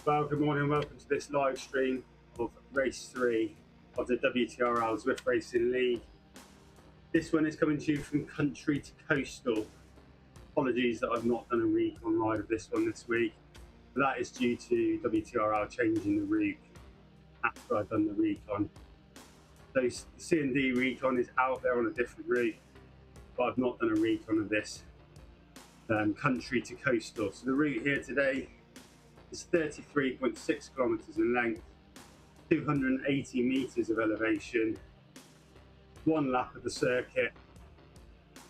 Well, good morning and welcome to this live stream of race 3 of the WTRL Zwift Racing League. This one is coming to you from country to coastal. Apologies that I've not done a recon ride of this one this week, but that is due to WTRL changing the route after I've done the recon. So the C&D recon is out there on a different route, but I've not done a recon of this country to coastal. So the route here today is 33.6 kilometers in length, 280 meters of elevation, one lap of the circuit.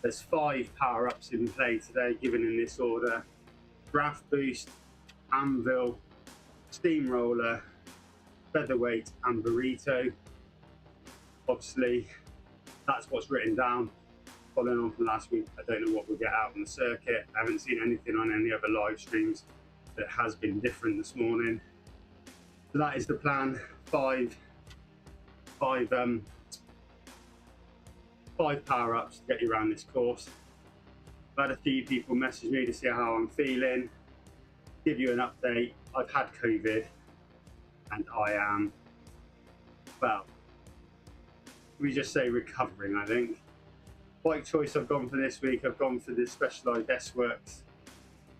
There's 5 power-ups in play today, given in this order: Graph Boost, Anvil, Steamroller, Featherweight and Burritto. Obviously, that's what's written down. Following on from last week, I don't know what we'll get out on the circuit. I haven't seen anything on any other live streams that has been different this morning. So that is the plan. Five power-ups to get you around this course. I've had a few people message me to see how I'm feeling, give you an update. I've had COVID and I am, well, we just say recovering, I think. Bike choice I've gone for this week, I've gone for the Specialized S-Works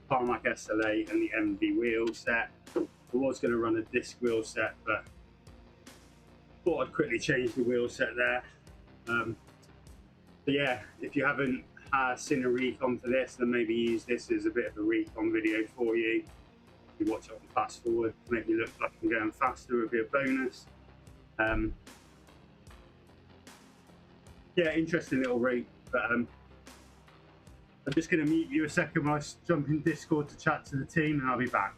Tarmac SLA and the MV wheel set. I was going to run a disc wheel set, but thought I'd quickly change the wheel set there. But yeah, if you haven't seen a recon for this, then maybe use this as a bit of a recon video for you. If you watch it on fast forward to make me look like I'm going faster, would be a bonus. Yeah, interesting little route, but I'm just going to mute you a second while I jump in Discord to chat to the team, and I'll be back.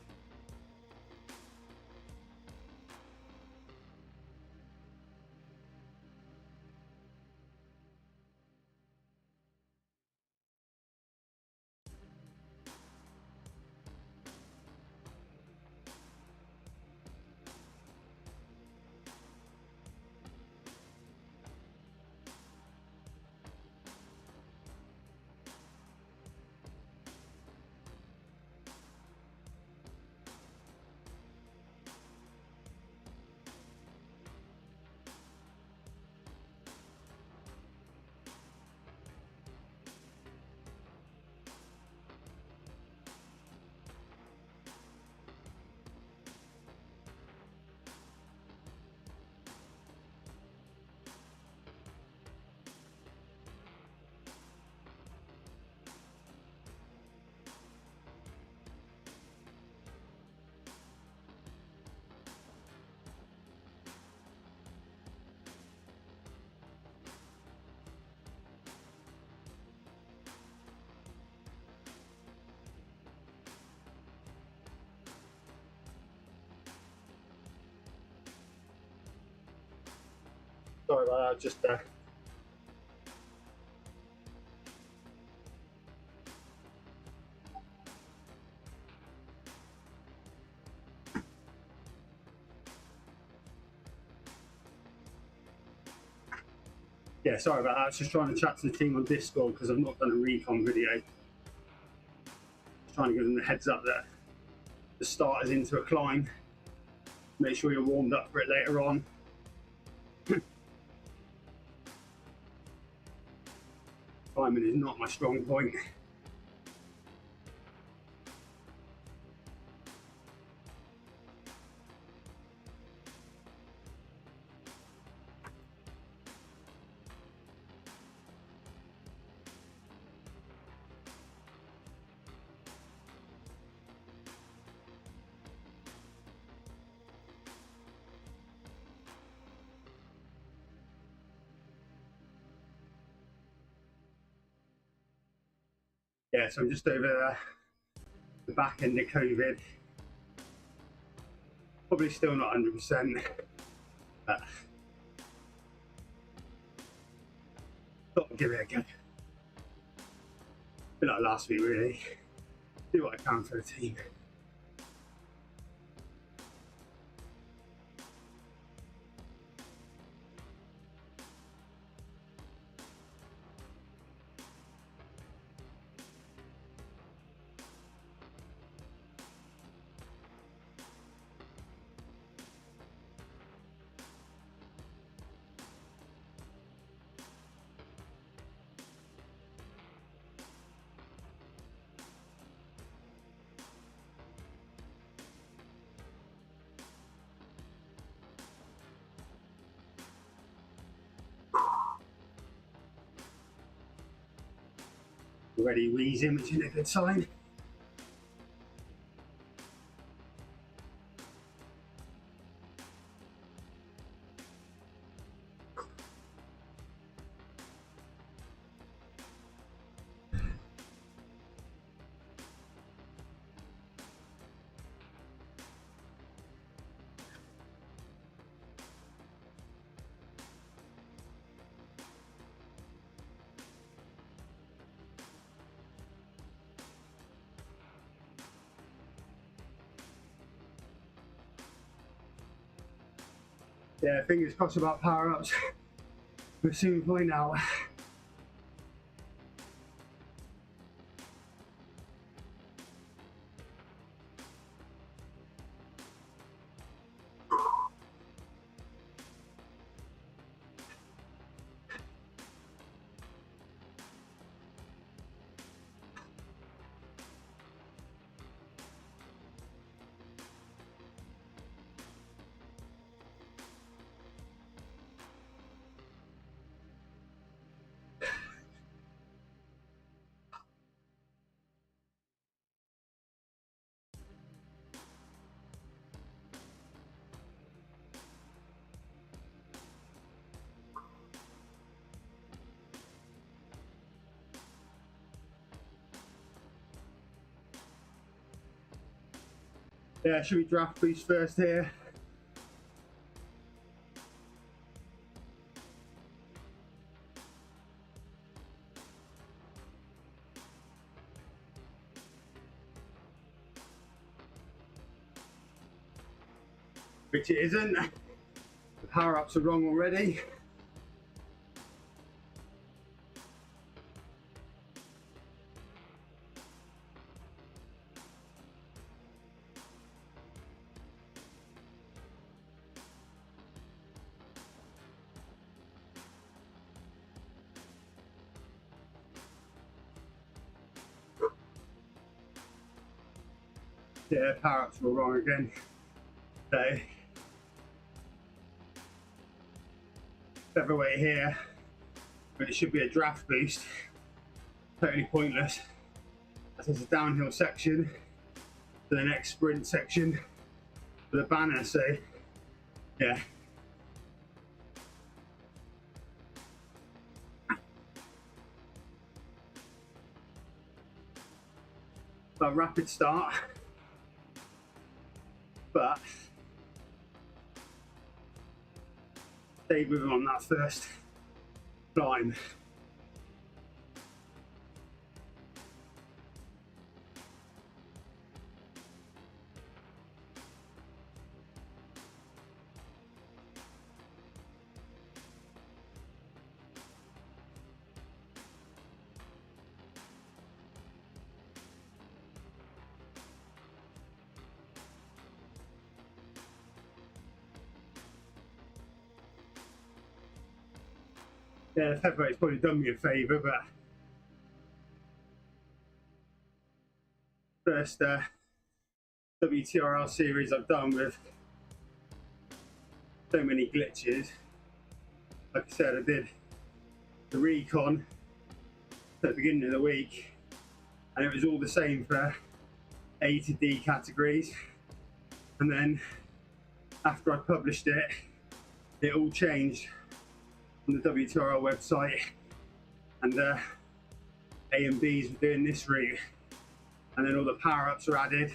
Sorry about that, just yeah, sorry about that. I was just trying to chat to the team on Discord because I've not done a recon video. Just trying to give them the heads up that the start is into a climb. Make sure you're warmed up for it later on. Climbing is not my strong point. Yeah, so I'm just over the back end of COVID. Probably still not 100%. But thought I'd give it a go. Bit like last week, really. Do what I can for the team. already wheezing, which isn't a good sign. Yeah, fingers crossed about power-ups. We'll soon find out. Yeah, should we draft boost first here? Which it isn't. The power-ups are wrong already. Yeah, power-ups were wrong again. So, featherweight here, but it should be a draft boost. Totally pointless. As there's a downhill section to the next sprint section for the banner, so yeah. A rapid start, but stayed with him on that first climb. Yeah, Featherweight's probably done me a favour, but first WTRL series I've done with so many glitches. Like I said, I did the recon at the beginning of the week, and it was all the same for A to D categories. And then after I published it, it all changed on the WTRL website, and A and Bs were doing this route, and then all the power-ups are added.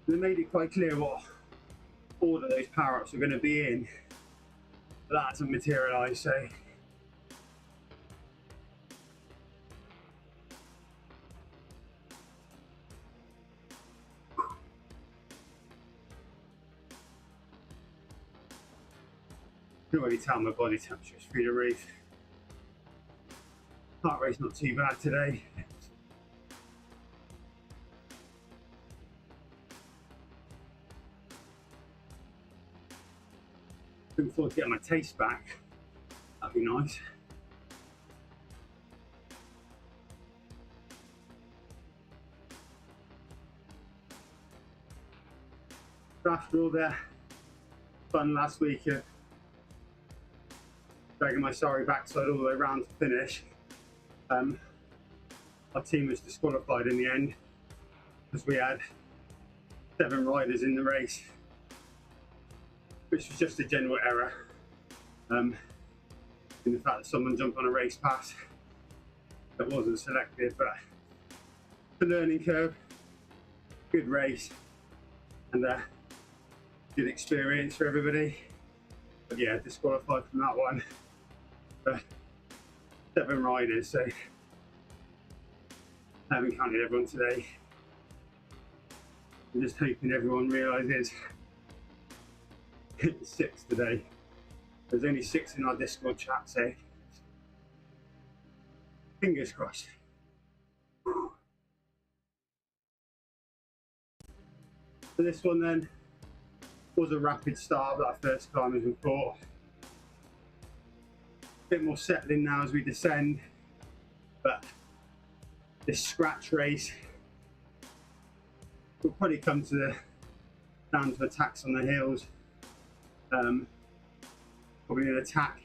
And they made it quite clear what order those power-ups are going to be in, but that hasn't materialised, so I can already tell my body temperature is through the roof. Heart rate's not too bad today. Looking forward to getting my taste back. That'd be nice. After all the fun last week at dragging my sorry backside all the way around to finish. Our team was disqualified in the end because we had 7 riders in the race, which was just a general error in the fact that someone jumped on a race pass that wasn't selected. But the learning curve, good race, and good experience for everybody. But yeah, disqualified from that one. But 7 riders, so I haven't counted everyone today. I'm just hoping everyone realises it's 6 today. There's only 6 in our Discord chat, so fingers crossed. So this one then was a rapid start of that first climb as we thought. A bit more settling now as we descend, but this scratch race will probably come to down to attacks on the hills. Probably an attack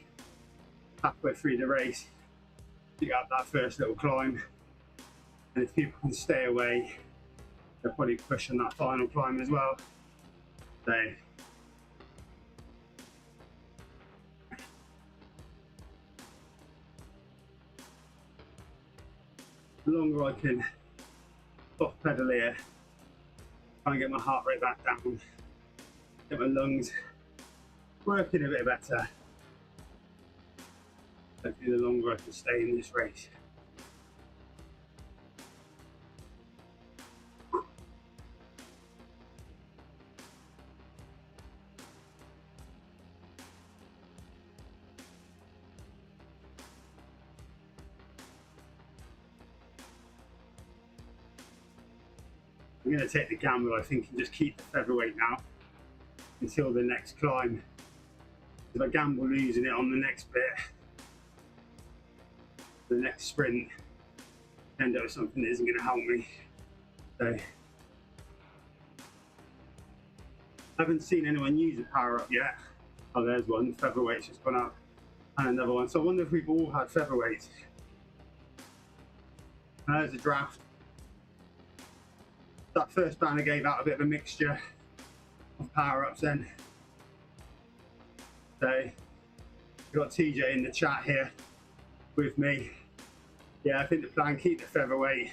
halfway through the race to get up that first little climb, and if people can stay away, they'll probably push on that final climb as well. So the longer I can soft pedal here, try and get my heart rate back down, get my lungs working a bit better, hopefully the longer I can stay in this race. I'm going to take the gamble, I think, and just keep the featherweight now until the next climb. If I gamble losing it on the next bit, the next sprint, end up with something that isn't going to help me. So I haven't seen anyone use a power up yet. Oh, there's one. Featherweight's just gone up, and another one. So I wonder if we've all had featherweights. There's a draft. That first banner gave out a bit of a mixture of power ups then. So we've got TJ in the chat here with me. Yeah, I think the plan, keep the featherweight,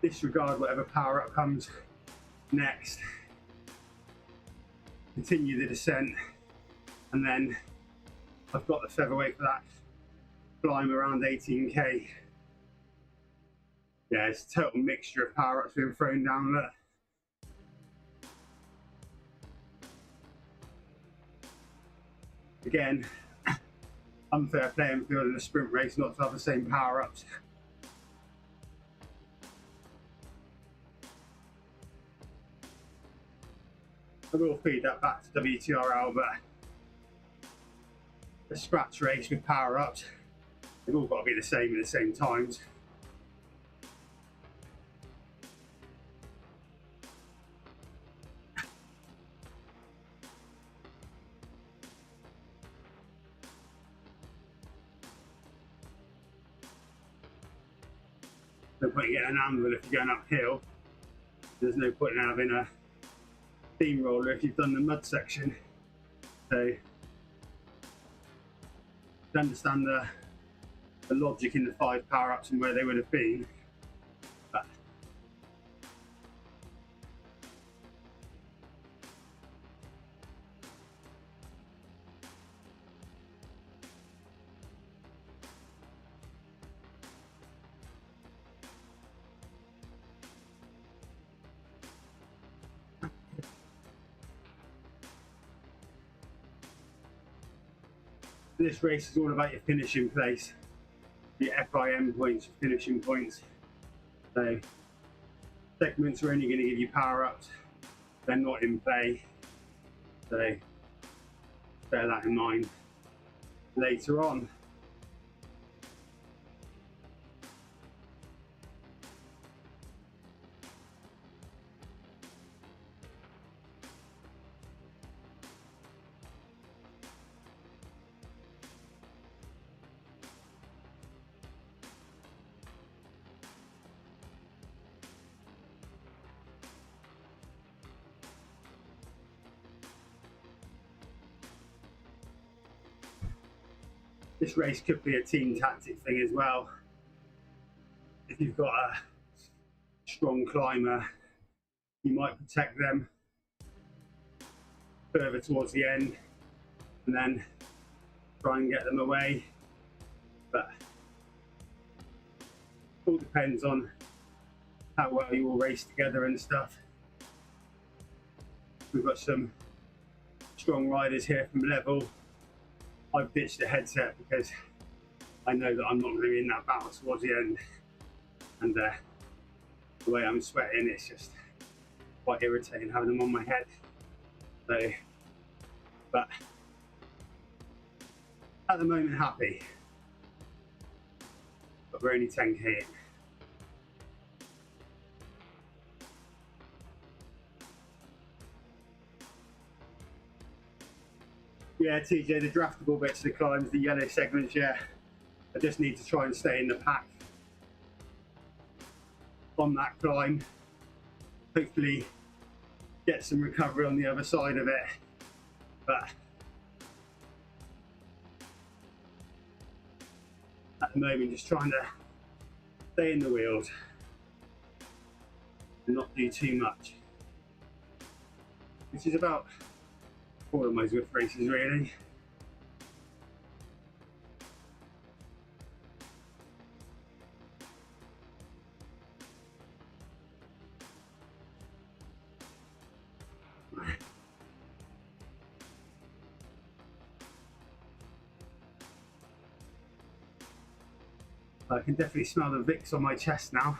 disregard whatever power up comes next, continue the descent, and then I've got the featherweight for that climb around 18k. Yeah, it's a total mixture of power ups being thrown down there. Again, unfair playing field in a sprint race not to have the same power ups. I will feed that back to WTRL, but the scratch race with power ups, they've all got to be the same at the same times. No point in getting an Anvil if you're going uphill. There's no point in having a steamroller if you've done the mud section. So to understand the logic in the 5 power ups and where they would have been. But this race is all about your finishing place, your FIM points, your finishing points. So segments are only going to give you power ups, they're not in play. So bear that in mind later on. This race could be a team tactic thing as well. If you've got a strong climber, you might protect them further towards the end and then try and get them away. But it all depends on how well you all race together and stuff. We've got some strong riders here from Level. I've ditched the headset because I know that I'm not going to be in that battle towards the end, and the way I'm sweating, it's just quite irritating having them on my head. So, but at the moment happy, but we're only 10k in. Yeah, TJ, the draftable bits of the climbs, the yellow segments, yeah. I just need to try and stay in the pack on that climb. Hopefully get some recovery on the other side of it. But at the moment, just trying to stay in the wheels and not do too much. Which is about all of my Zwift races, really. I can definitely smell the Vicks on my chest now.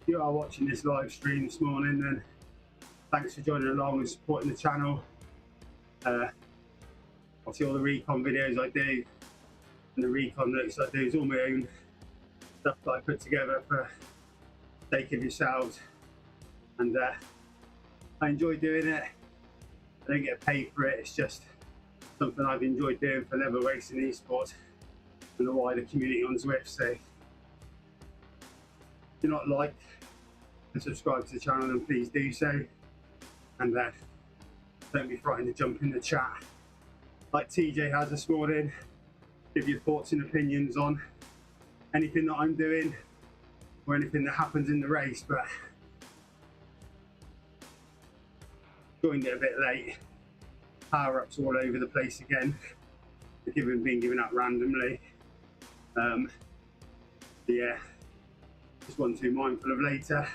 If you are watching this live stream this morning, then thanks for joining along and supporting the channel. Obviously all the recon videos I do and the recon notes I do is all my own stuff that I put together for the sake of yourselves, and I enjoy doing it. I don't get paid for it, it's just something I've enjoyed doing for Level Racing Esports and the wider community on Zwift. So if you're not liked and subscribe to the channel, then please do so, and don't be frightened to jump in the chat like TJ has this morning. Give your thoughts and opinions on anything that I'm doing or anything that happens in the race. But joined it a bit late. Power-ups all over the place again. They're being given out randomly. Yeah, just one to be mindful of later.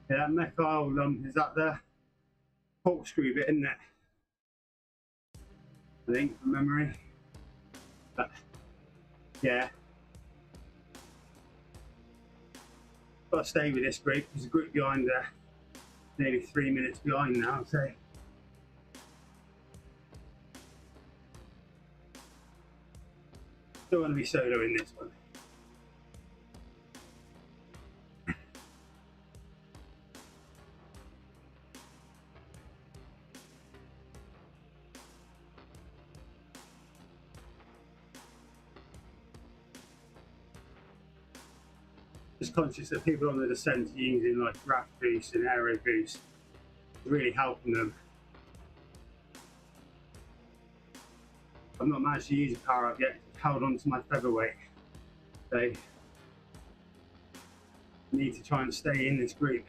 Yeah, that mech oil lump, is that the corkscrew bit, isn't it? I think, from memory. But yeah, got to stay with this group. There's a group behind there, nearly 3 minutes behind now, so don't want to be solo in this one. Just conscious that people on the descent are using like raft boost and aero boost, really helping them. I've not managed to use a power up yet, held on to my featherweight. So I need to try and stay in this group.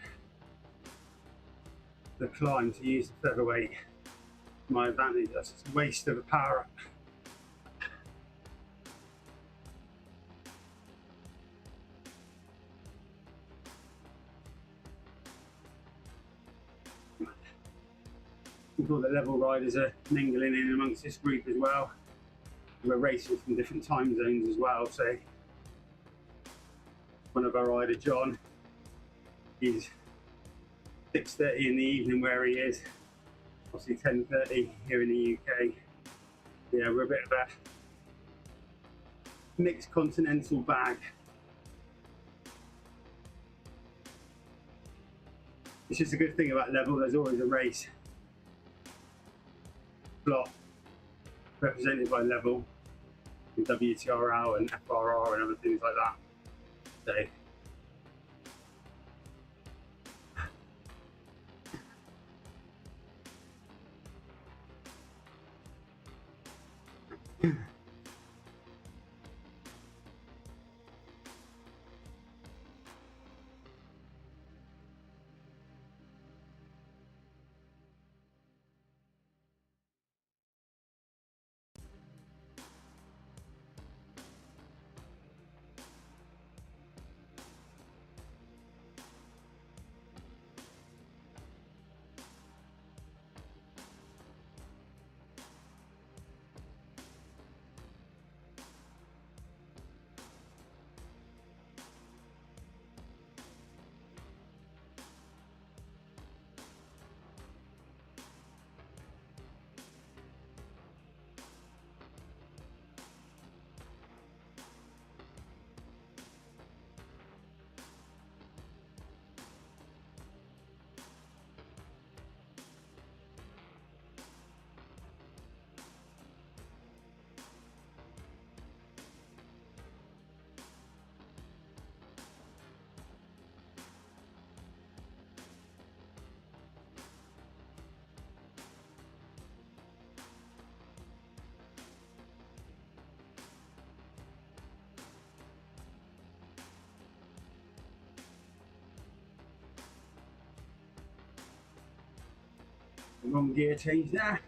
The climb to use the featherweight to my advantage. That's just a waste of a power up. All the level riders are mingling in amongst this group as well. We're racing from different time zones as well, so one of our rider, John, he's 6:30 in the evening where he is, obviously 10:30 here in the UK. Yeah, we're a bit of a mixed continental bag. It's just a good thing about level, there's always a race slot represented by level, and WTRL and FRR and other things like that. So wrong gear change there.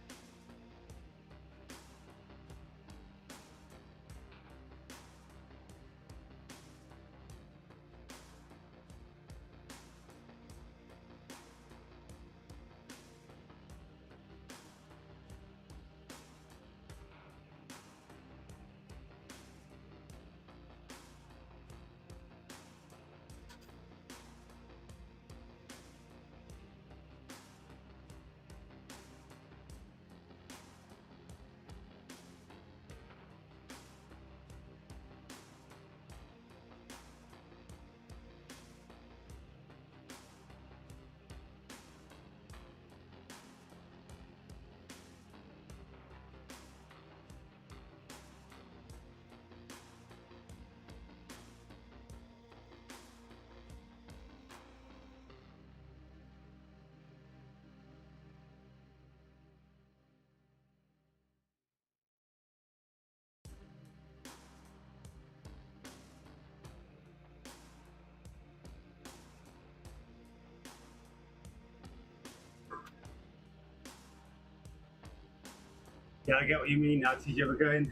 Yeah, I get what you mean now. TJ, we're going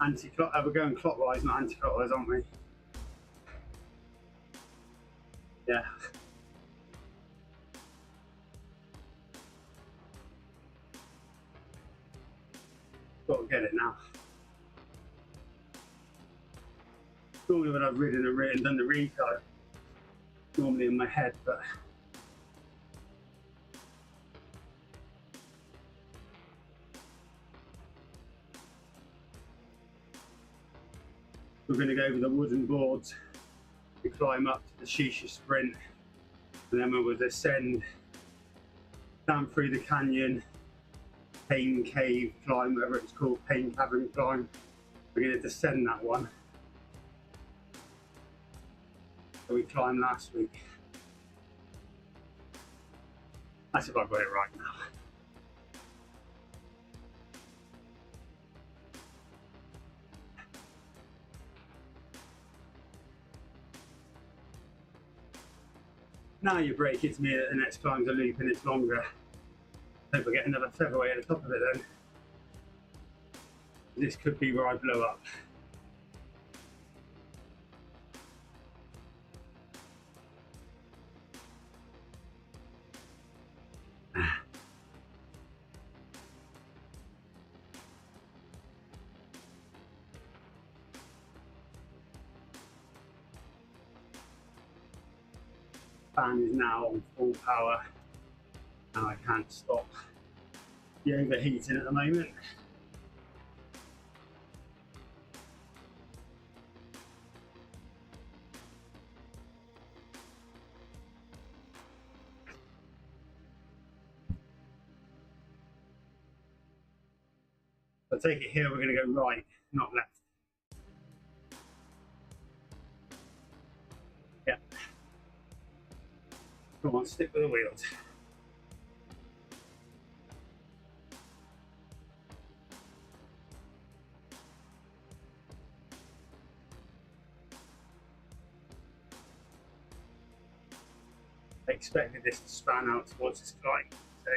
we're going clockwise, not anti-clockwise, aren't we? Yeah. Got to get it now. Normally when I've ridden and done the reco, normally in my head, but we're going to go over the wooden boards. We climb up to the Shisha Sprint, and then we will descend down through the canyon, Pain Cave climb, whatever it's called, Pain Cavern climb. We're going to descend that one that we climbed last week. That's if I've got it right now. Now your break hits me that the next climb's a loop and it's longer. Hope I get another featherweight at the top of it then. This could be where I blow up. Fan is now on full power and I can't stop the overheating at the moment. I take it here we're going to go right, not left. Yeah. Come on, stick with the wheels. I expected this to span out towards this climb, so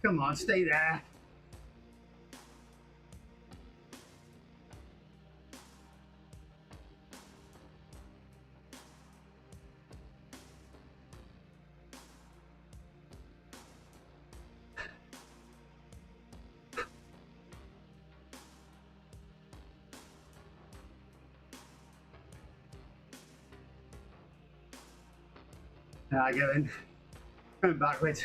come on, stay there. Now I go in, going backwards.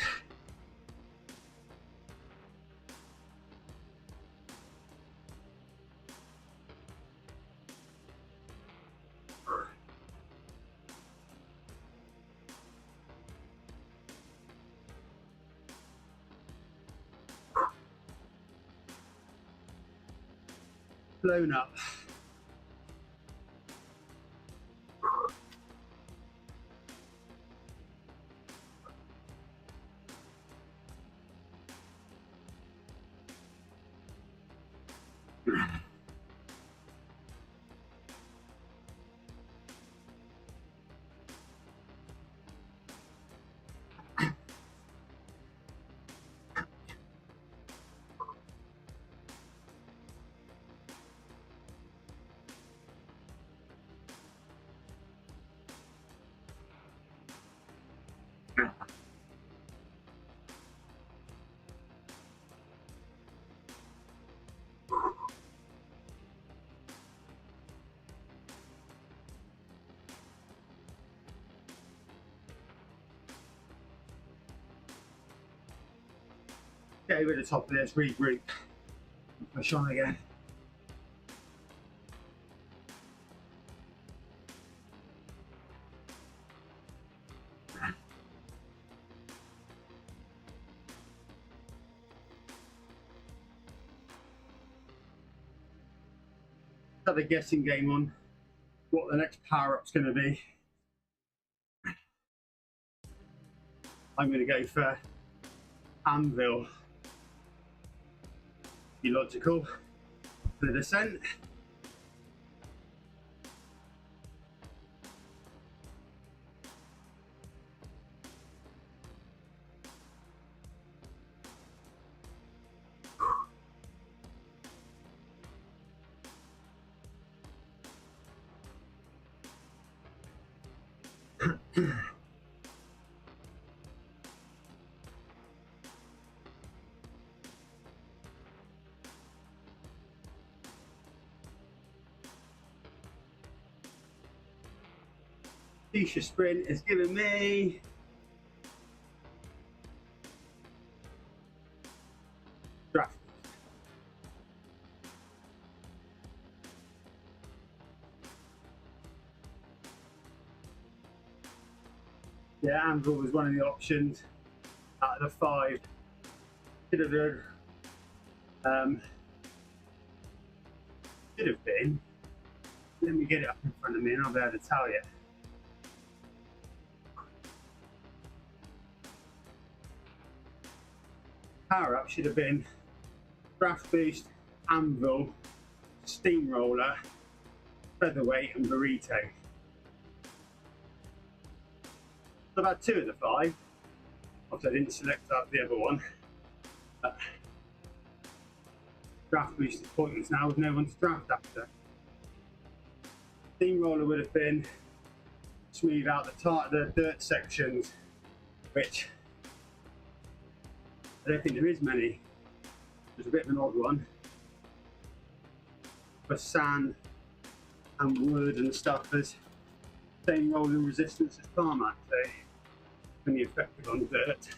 Blown up. get over the top of this, regroup, and push on again. Have a guessing game on what the next power-up's going to be. I'm going to go for Anvil. Be logical for the descent. T-shirt sprint is giving me draft. Yeah, Anvil was one of the options out of the 5. Should have been. Let me get it up in front of me and I'll be able to tell you. Power up should have been draft boost, Anvil, steamroller, featherweight, and burrito. So I've had 2 of the 5. Obviously, I didn't select out the other one. But draft boost is pointless now with no one to draft after. Steamroller would have been smooth out the dirt sections, which I don't think there is many. There's a bit of an odd one for sand and wood and stuff. There's same rolling resistance as tarmac, so only effective on dirt.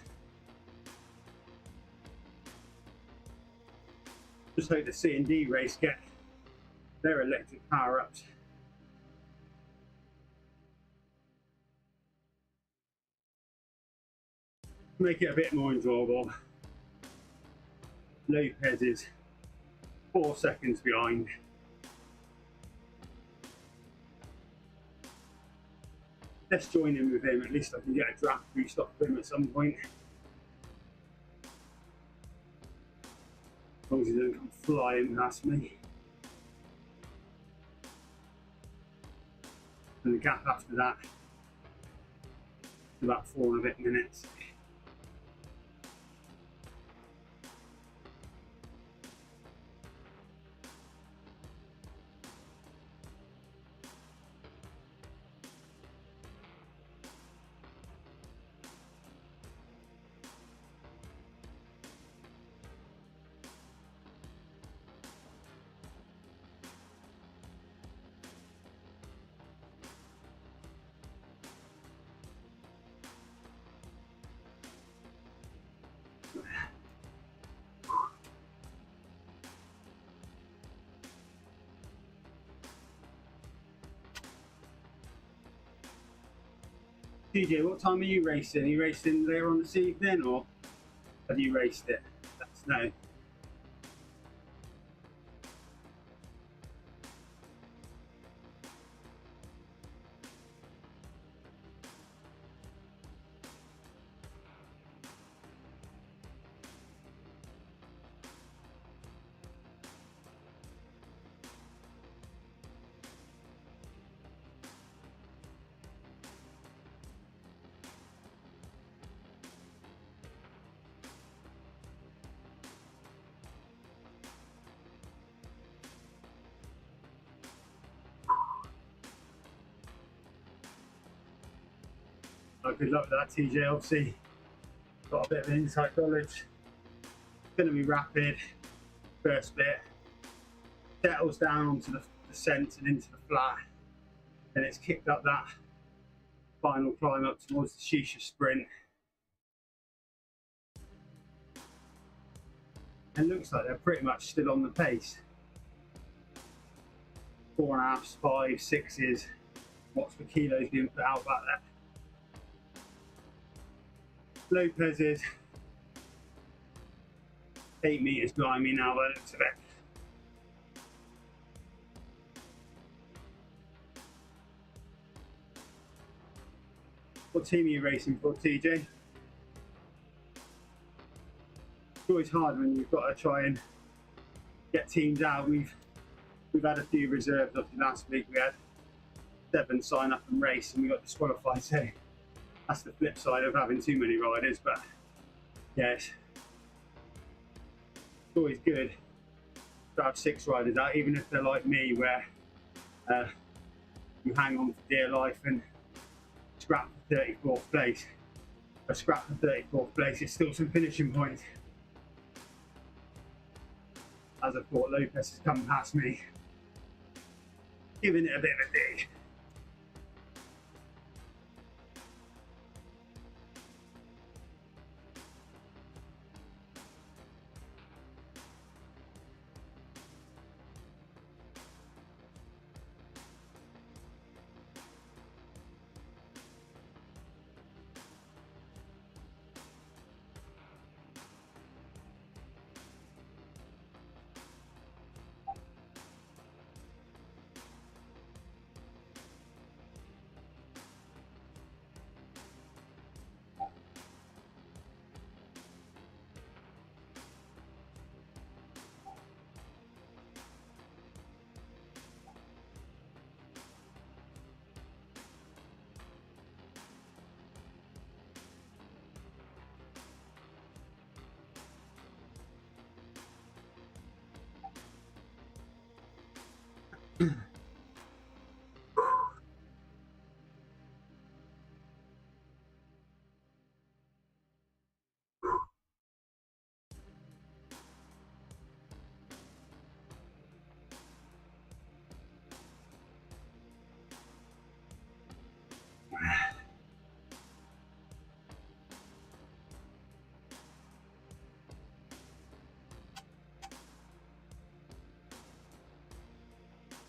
Just hope the C&D race get their electric power-ups. Make it a bit more enjoyable. Lopez is 4 seconds behind. Let's join in with him, at least I can get a draft boost off him at some point. As long as he doesn't come flying past me. And the gap after that is about 4 and a bit minutes. TJ, what time are you racing? Are you racing later on this evening or have you raced it? Let us know. Oh, good luck with that, TJ. Obviously, got a bit of inside knowledge. It's going to be rapid. First bit settles down onto the descent and into the flat. Then it's kicked up that final climb up towards the Shisha sprint. It looks like they're pretty much still on the pace. 4.5s, 5s, 6s, watts per kilos being put out back there. Lopez is 8 meters behind me now by the looks of it. What team are you racing for, TJ? It's always hard when you've got to try and get teams out. We've had a few reserves. Obviously last week we had 7 sign up and race and we got disqualified, so that's the flip side of having too many riders. But yes, it's always good to have 6 riders out, even if they're like me where you hang on for dear life and scrap for 34th place. A scrap for 34th place is still some finishing points. As I thought, Lopez has come past me, giving it a bit of a dig.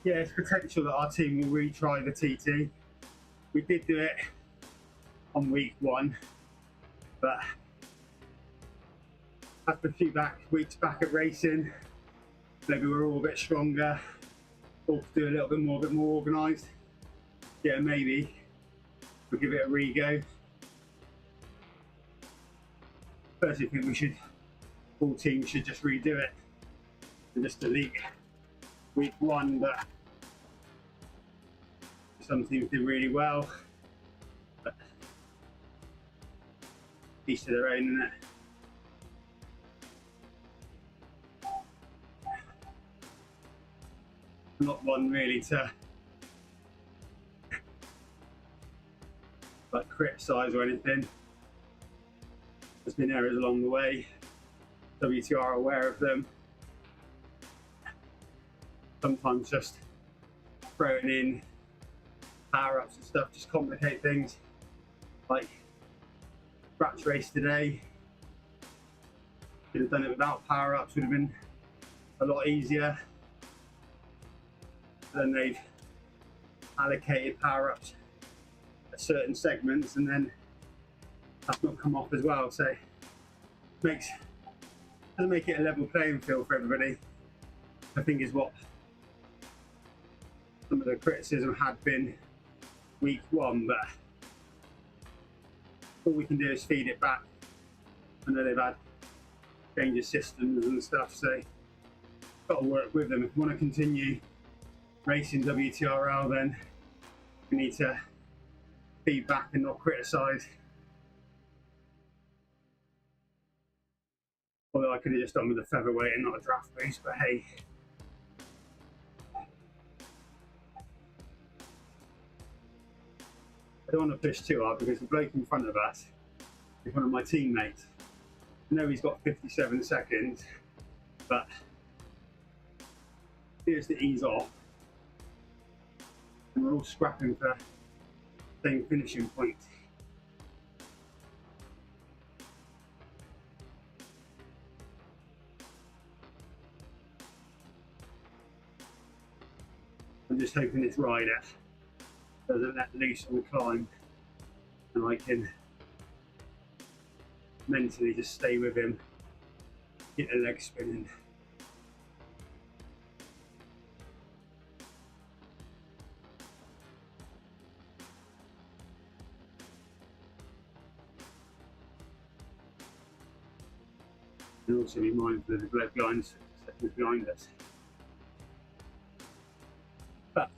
Yeah, it's potential that our team will retry the TT. We did do it on week 1, but after a few weeks back at racing, maybe we're all a bit stronger, all to do a little bit more organised. Yeah, maybe we'll give it a re-go. Personally, I think all teams should just redo it and just delete week 1, but some teams did really well, but each to their own, isn't it? I'm not one really to like criticise or anything. There's been errors along the way. WTR are aware of them. Sometimes just throwing in power-ups and stuff just complicate things. Like scratch race today, could have done it without power-ups, would have been a lot easier. Then they've allocated power-ups at certain segments and then that's not come off as well, so it doesn't make it a level playing field for everybody. I think is what some of the criticism had been week 1, but all we can do is feed it back. I know they've had change of systems and stuff, so got to work with them. If we want to continue racing WTRL, then we need to feed back and not criticise. Although I could have just done with a featherweight and not a draft boost, but hey. I don't want to push too hard because the bloke in front of us is one of my teammates. I know he's got 57 seconds, but here's to ease off. And we're all scrapping for the same finishing point. I'm just hoping this rider doesn't let loose on the climb and I can mentally just stay with him, get the legs spinning. And also be mindful of the blood lines seconds behind us. But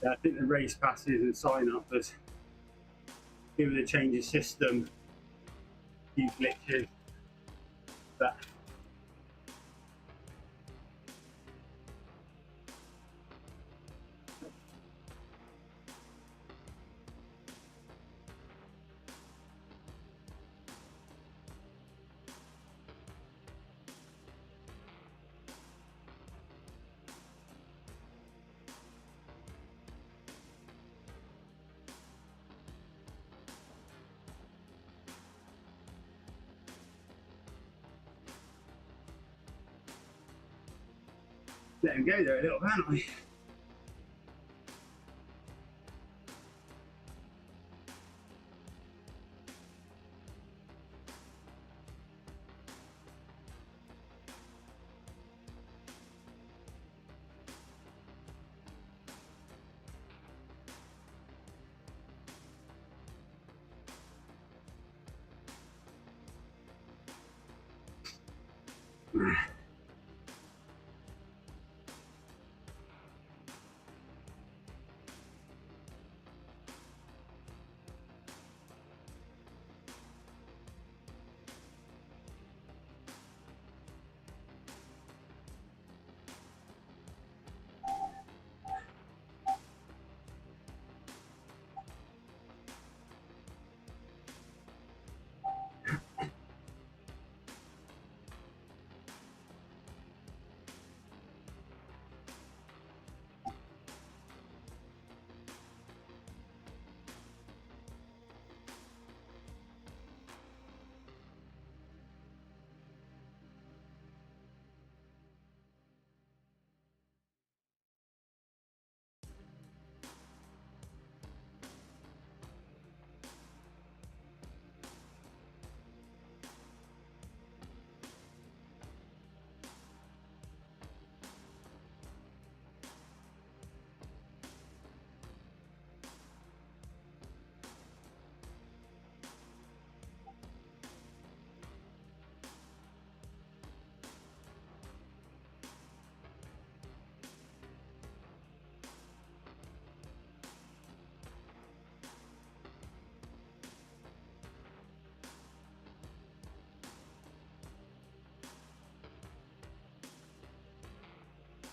I think the race passes and sign up has given a change of system, a few glitches, but let him go there a little bit, haven't I?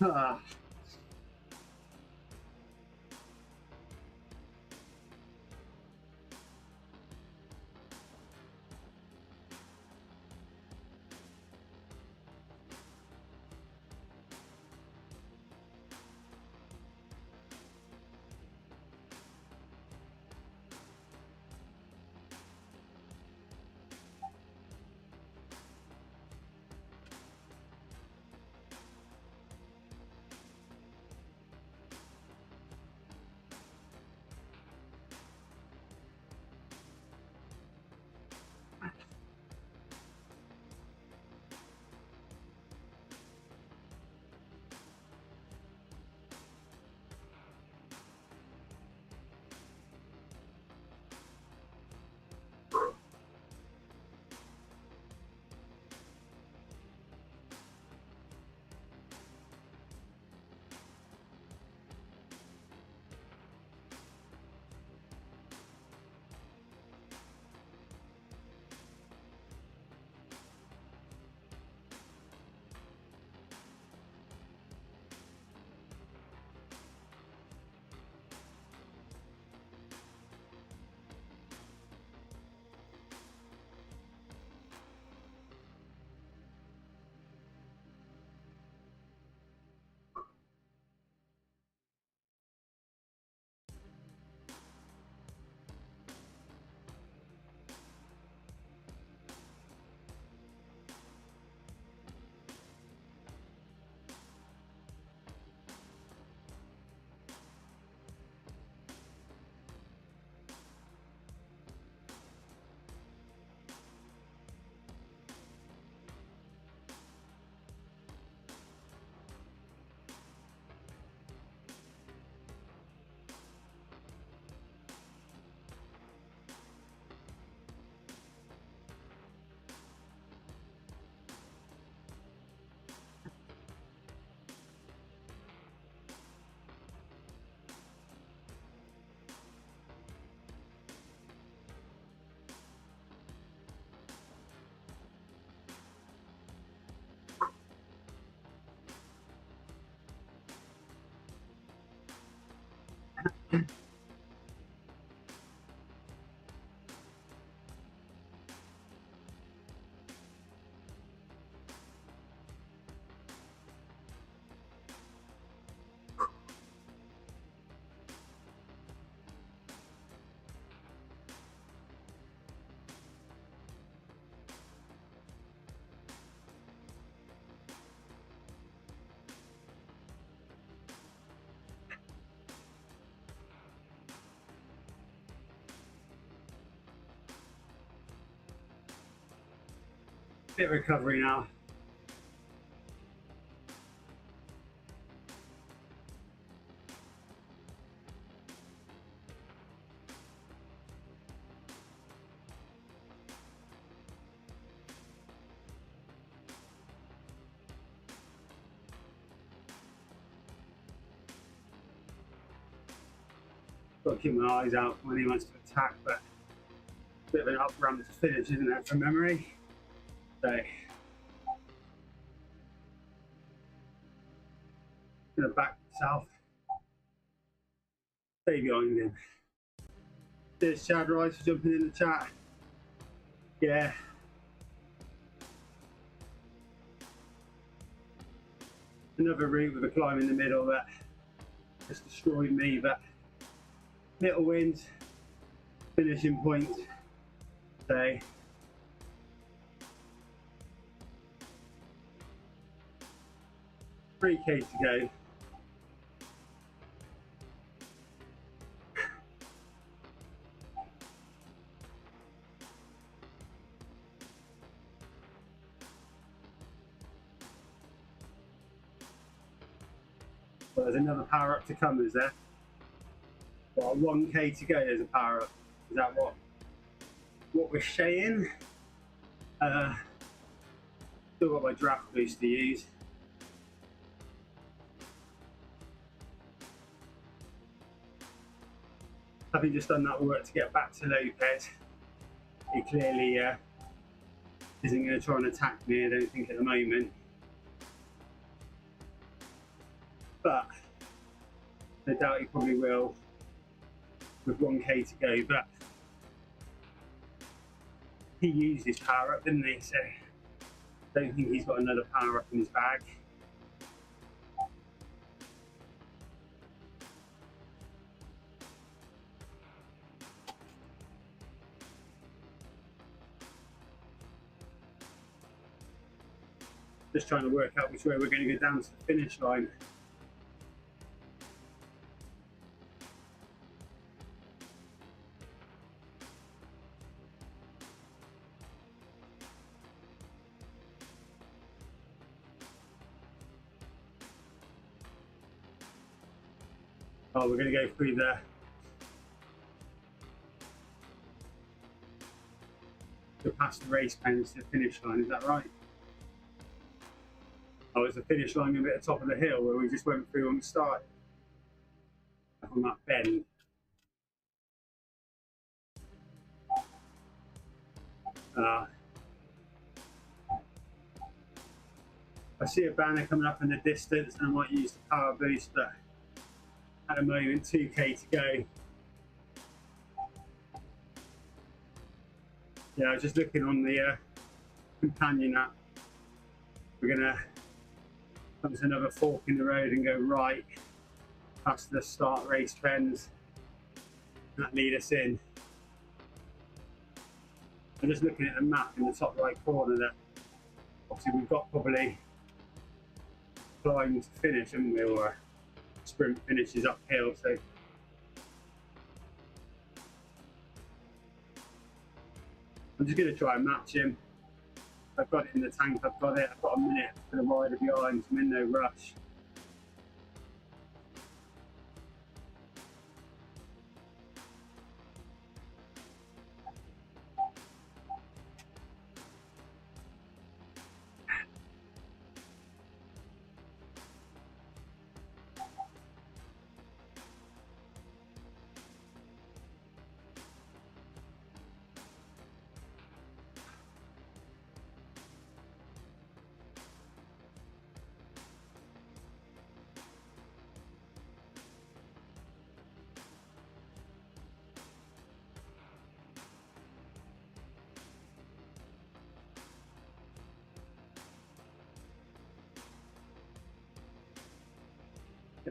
Ah. Bit of recovery now. Got to keep my eyes out when he wants to attack, but a bit of an up ramp to finish, isn't it, from memory? So, gonna back south. Stay behind him. There's Chad Rice for jumping in the chat. Yeah. Another route with a climb in the middle that just destroyed me, but little wins, finishing point. So, 3K to go. Well, there's another power up to come, is there? Well, 1K to go, there's a power up. Is that what we're saying? Still got my draft boost to use. Having just done that work to get back to Lopez, he clearly isn't going to try and attack me, I don't think, at the moment. But I doubt he probably will with 1K to go. But he used his power up, didn't he? So I don't think he's got another power up in his bag. Just trying to work out which way we're going to go down to the finish line. Oh, we're going to go through there. Go past the race pens to the finish line, is that right? Oh, it's the finish line going to be at the top of the hill where we just went through when we started. On that bend. I see a banner coming up in the distance and I might use the power boost, but at the moment 2K to go. Yeah, I was just looking on the companion app. We're gonna come to another fork in the road and go right past the start race bends. That lead us in. I'm just looking at the map in the top right corner that obviously we've got probably climb to finish, haven't we, or sprint finishes uphill, so I'm just going to try and match him. I've got it in the tank, I've got it, I've got a minute for the rider behind, so I'm in no rush.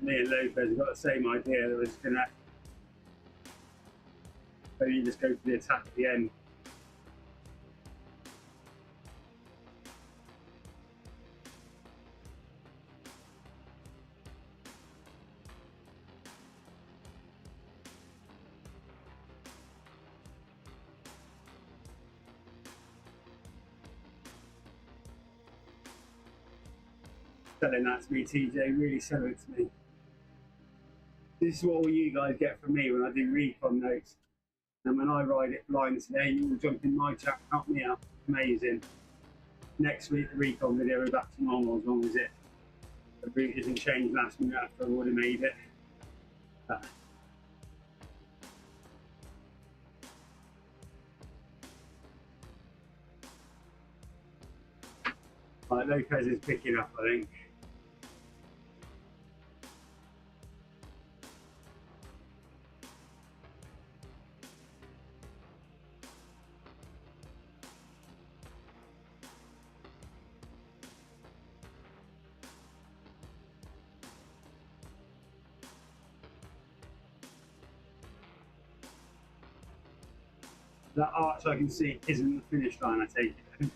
me and Lopez have got the same idea that we're just gonna maybe just go for the attack at the end. Selling that to me, TJ, really sell it to me. This is what all you guys get from me when I do recon notes. And when I ride it blind today, you will jump in my chat, help me out. Amazing. Next week, the recon video is back to normal as long as the route isn't changed last minute after I've already made it. Right, Lopez is picking up, I think. That arch I can see isn't the finish line, I take it.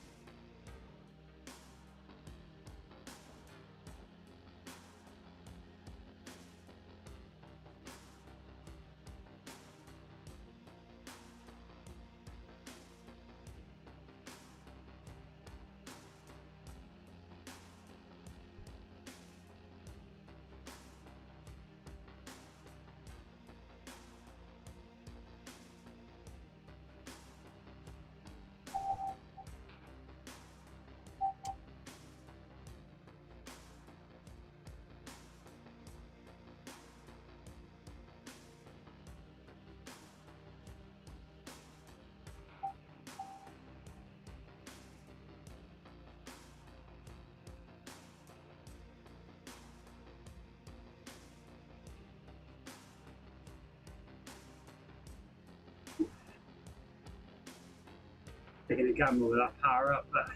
Taking a gamble with that power up, but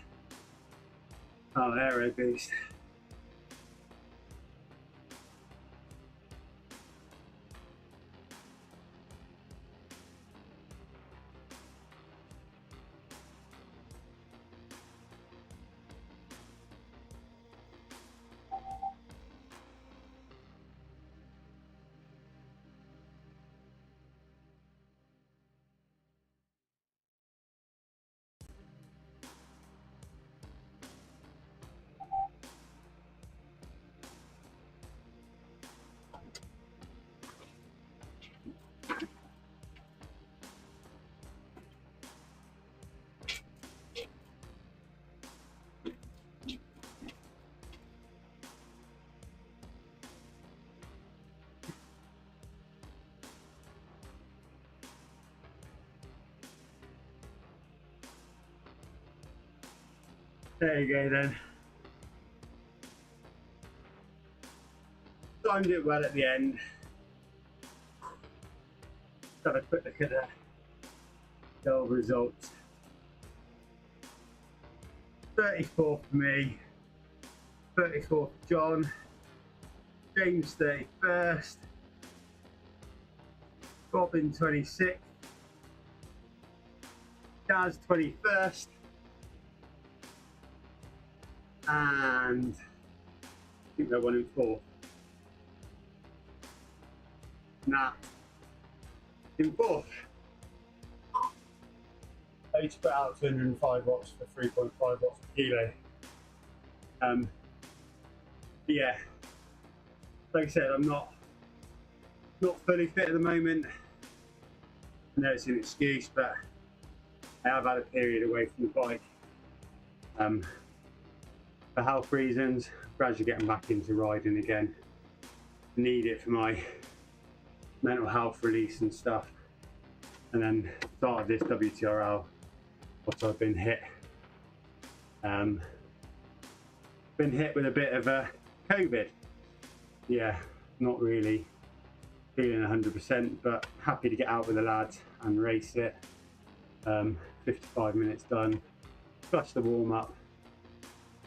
oh, aero boost. There you go then. Timed it well at the end. Have a quick look at the old results. 34th for me, 34th for John, James 31st, Robin 26th, Daz 21st, and I think they're 1 in 4. Nat in 4th. I used to put out 205 watts for 3.5 watts per kilo. Yeah, like I said, I'm not fully fit at the moment. I know it's an excuse, but I have had a period away from the bike. For health reasons, gradually getting back into riding again. I need it for my mental health release and stuff. And then started this WTRL, what I've been hit. Been hit with a bit of a COVID. Yeah, not really feeling 100%, but happy to get out with the lads and race it. 55 minutes done. Flushed the warm up.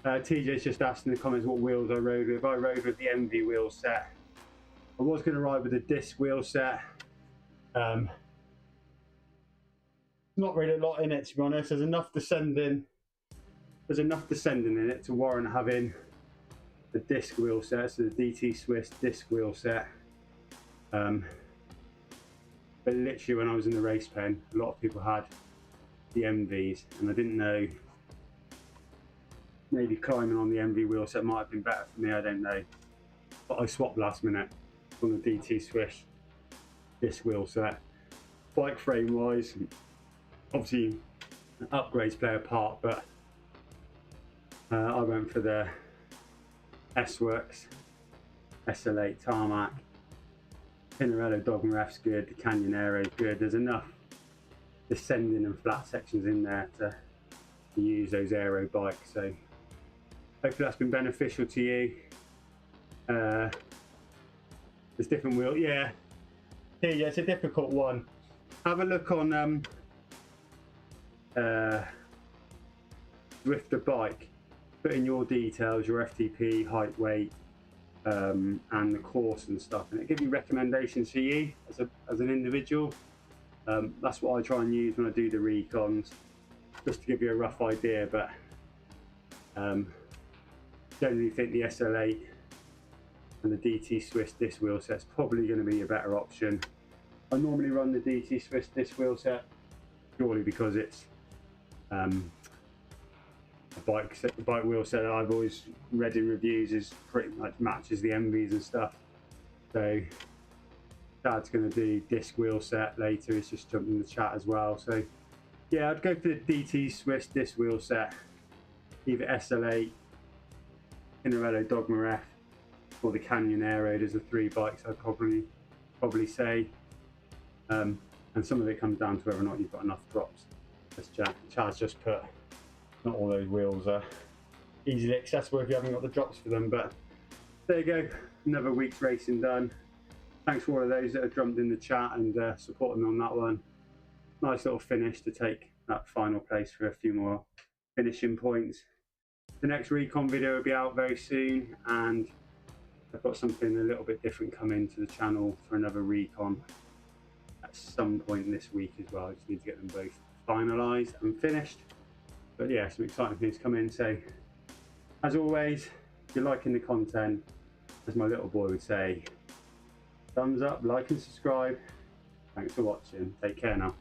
TJ's just asked in the comments what wheels I rode with. I rode with the Anvil wheel set. I was going to ride with a disc wheel set. Not really a lot in it, to be honest. There's enough descending. There's enough descending in it to warrant having the disc wheel set, so the DT Swiss disc wheel set. But literally, when I was in the race pen, a lot of people had the MVs, and I didn't know. Maybe climbing on the MV wheel set might have been better for me. I don't know. But I swapped last minute on the DT Swiss disc wheel set. Bike frame wise, obviously upgrades play a part, but I went for the S-Works SL8 tarmac. Pinarello Dogma F's good, the Canyon Aero's good. There's enough descending and flat sections in there to use those aero bikes, so hopefully that's been beneficial to you. There's different wheels, yeah, it's a difficult one. Have a look on Zwift the bike, put in your details, your FTP, height, weight, and the course and stuff, and it gives you recommendations for you as an individual. That's what I try and use when I do the recons, just to give you a rough idea. But generally think the SL8 and the DT Swiss disc wheel set's probably going to be a better option. I normally run the DT Swiss disc wheel set purely because it's a bike wheel set that I've always read in reviews is pretty much matches the MVs and stuff. So Dad's going to do disc wheel set later. He's just jumped in the chat as well. So yeah, I'd go for the DT Swiss disc wheel set, either SL8, Pinarello Dogma F, or the Canyon Aero. There's the three bikes I'd probably say. And some of it comes down to whether or not you've got enough drops. As Chad's just put, not all those wheels are easily accessible if you haven't got the drops for them. But there you go, another week's racing done. Thanks for all of those that have jumped in the chat and supported me on that one. Nice little finish to take that final place for a few more finishing points. The next recon video will be out very soon, and I've got something a little bit different coming to the channel for another recon at some point this week as well. I just need to get them both finalised and finished. But yeah, some exciting things coming. So as always, if you're liking the content, as my little boy would say, thumbs up, like and subscribe. Thanks for watching. Take care now.